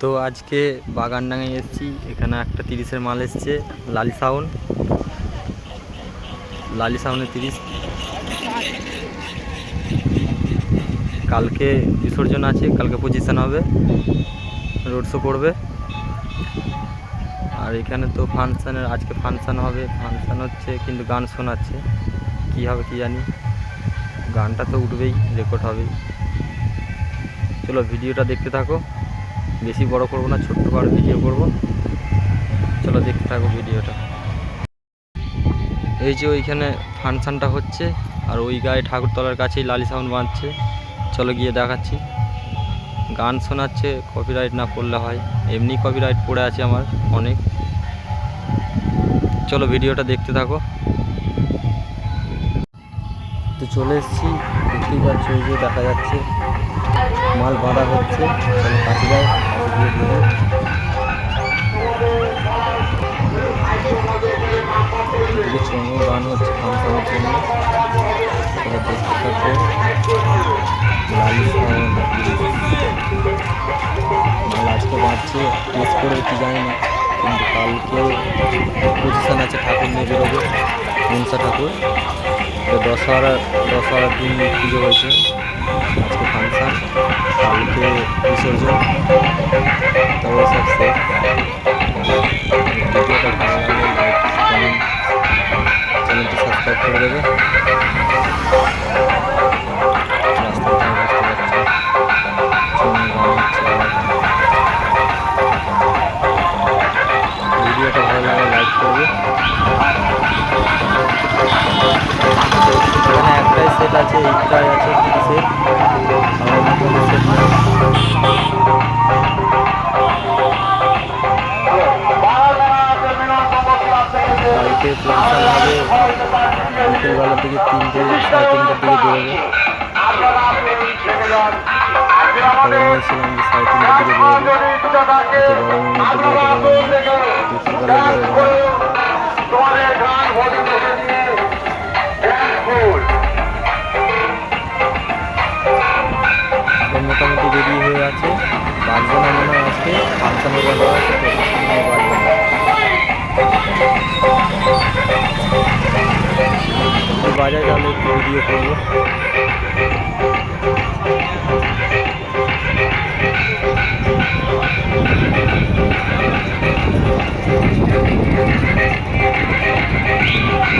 তো আজকে বাগানডাঙ্গায় এসেছি। এখানে একটা 30-এর মাল এসছে, লালি সাউন্ডের 30। কালকে বিসর্জন আছে, কালকে পজিশন হবে, রোড শো করবে। আর এখানে তো আজকে ফাংশান হবে, ফাংশান হচ্ছে কিন্তু গান শোনাচ্ছে। কী হবে কি জানি, গানটা তো উঠবেই, রেকর্ড হবেই। চলো ভিডিওটা দেখতে থাকো, বেশি বড় করবো না, ছোট্ট করে ভিডিও করব। চলো দেখতে থাকো ভিডিওটা। এই যে ওইখানে ফাংশানটা হচ্ছে, আর ওই গায়ে ঠাকুরতলার কাছেই লালি সাউন্ড বাজছে। চলো গিয়ে দেখাচ্ছি। গান শোনাচ্ছে, কপিরাইট না পড়লে হয়, এমনি কপিরাইট পড়ে আছে আমার অনেক। চলো ভিডিওটা দেখতে থাকো। তো চলে এসেছি, দেখতেই পাচ্ছ, ওই যে দেখা যাচ্ছে মাল বাঁধা হচ্ছে। চলো কাছে যাও, কাছে গিয়ে দেখো। এদিকে চঙ্গ গান হচ্ছে ফাংশনের জন্য। চলো দেখতে থাকো। লালি সাউন্ড মাল আজকে বাঁধছে, টেস্ট করে কি জানি না, কিন্তু কালকে পজিশন আছে, ঠাকুর নিয়ে বেরোবে, মনসা ঠাকুর। দশহরার দিন পুজো হয়েছে, আজকে ফাংশান, কালকে বিসর্জন। তবে সব সেফ। ভিডিওটা ভালো লাগলে লাইক, কমেন্ট, চ্যানেলটি সাবস্ক্রাইব করে দেবে। রাস্তাটা বুঝতে পারছি, গান হচ্ছে আবার। ভিডিওটা ভালো লাগলে লাইক করবে। এখানে একটাই সেট আছে, এইটাই আছে 30-এর, আর কোনো সেট নেই। কালকে পজিশন হবে বিকেলবেলার দিকে, 3টে সাড়ে 3টার দিকে বেরোবে। খবর নিয়েছিলাম যে সাড়ে 3টার দিকে বেরোবে, এত গরমের মধ্যে বেরোতে পারবে না, বিকেলবেলায় বেরোবে। মোটামুটি রেডি হয়ে আছে, বাজবে না মনে হয় আজকে, ফাংশানের ব্যাপার আছে তো, বাজবে না। বাজায় তাহলে একটু ভিডিও করবো।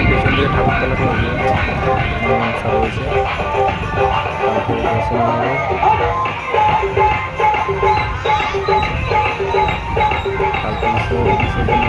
পেছন দিকে ঠাকুরতলা করবে, মনসা রয়েছে, কালকে দর্শন হবে। কালকে বিসর্জন